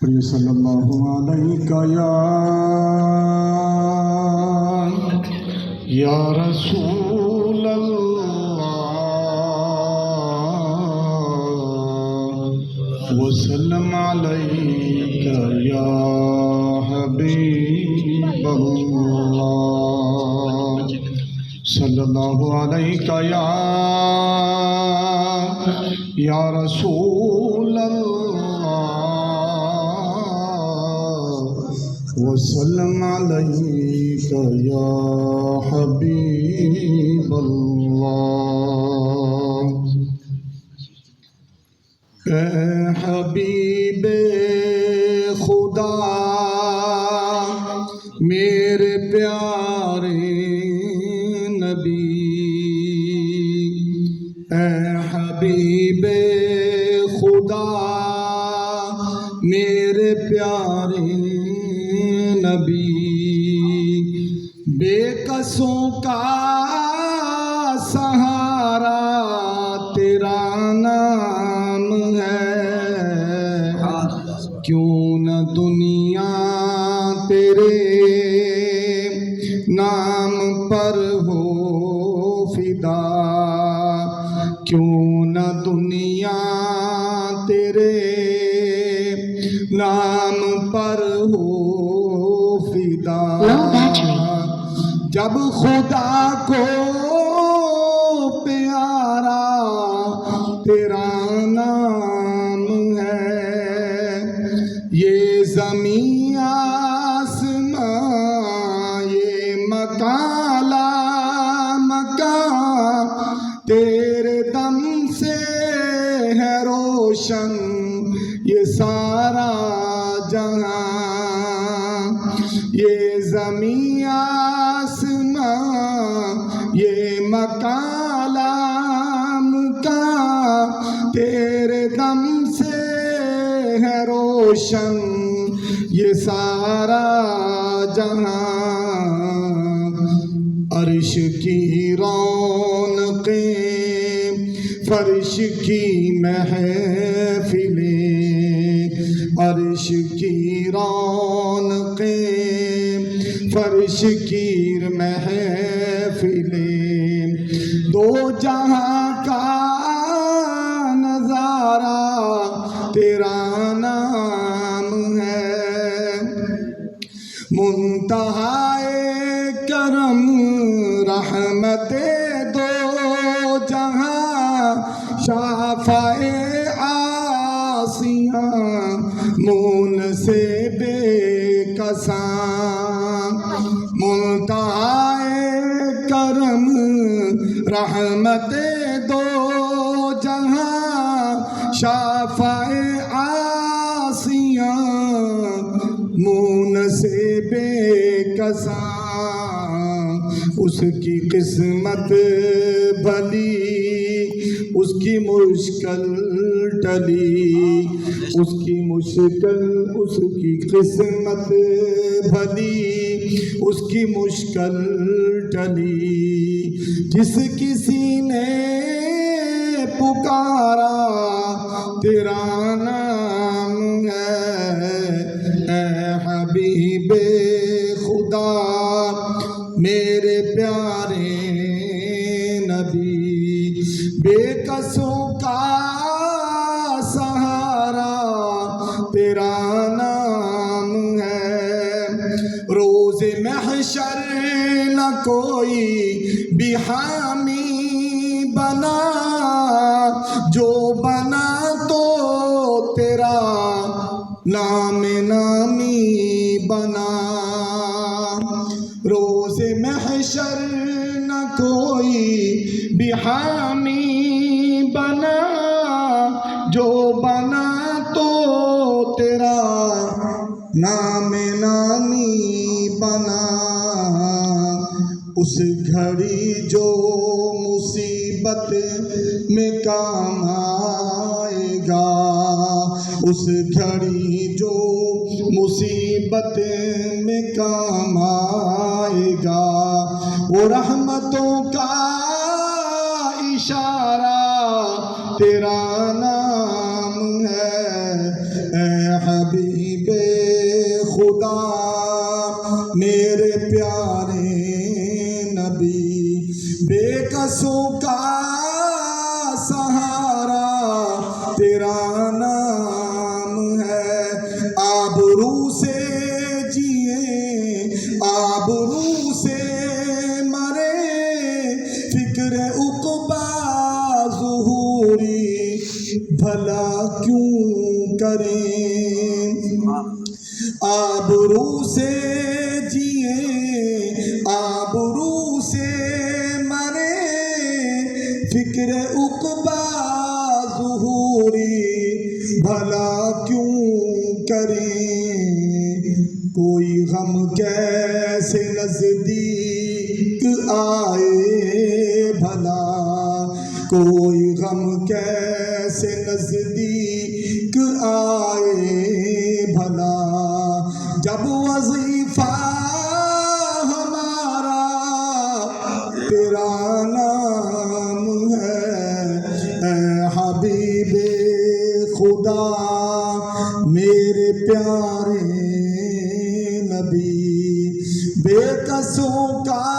صلی اللہ علیہ یا رسول اللہ وسلم علیک یا حبیب اللہ صلی اللہ علیہ یا رسول اللہ وسلم علیک یا حبیب اللہ۔ اے حبیب خدا میرے پیارے نبی، اے حبیب خدا میرے پیارے نبی، بے کسوں کا سہارا تیرا نام ہے، کیوں نہ دنیا تیرے نام پر ہو فدا، کیوں نہ دنیا تیرے نام پر ہو فدا۔ جب خدا کو پیارا تیرا نام ہے، یہ زمین آسمان یہ مکان لا مکان تیرے دم سے ہے روشن یہ سارا جہاں، یہ زمین آسمان یہ مکان لا مکان تیرے دم سے ہے روشن یہ سارا جہاں۔ عرش کی رونقیں فرش کی محفلیں، عرش کی رونقیں فرش کی محفلیں، دو جہاں کا نظارہ تیرا نام ہے، منتہائے کرم رحمت دو جہاں، شافع آسیاں مون سے بے کساں، منتہائے کرم رحمت دو جہاں، شافع آسیاں مون سے بے کساں، اس کی قسمت بھلی اس کی مشکل ٹلی، اس کی مشکل اس کی قسمت بھلی اس کی مشکل ٹلی، جس کسی نے پکارا تیرا نام ہے، اے حبیب خدا میرے پیارے نبی، بے کسوں کا سہارا تیرا نام ہے، روز محشر نہ کوئی بھی حامی بنا، جو بنا تو تیرا نام نامی بنا، روز محشر نہ کوئی بھی حامی بنا، جو بنا تو تیرا نام نامی بنا، اس گھڑی جو مصیبت میں کام آئے گا، اس گھڑی جو مصیبت میں کام آئے گا، وہ رحمتوں کا اشارہ تیرا نام ہے، اے حبیب خدا میرے پیارے نبی، بے کسوں کا سہارا تیرا نام ہے، آبرو سے جیے آبرو سے مرے، فکر عقبہ ظہوری بھلا کیوں کریں، آبرو سے جیے آبرو سے مرے، فکر عقبہ ظہوری بھلا کیوں کریں، کوئی غم کیسے نزدیک آئے بھلا، کوئی غم کیسے نزدیک آئے بھلا، جب وظیفہ ہمارا تیرا نام ہے، اے حبیب خدا میرے پیارے نبی، بے کسوں کا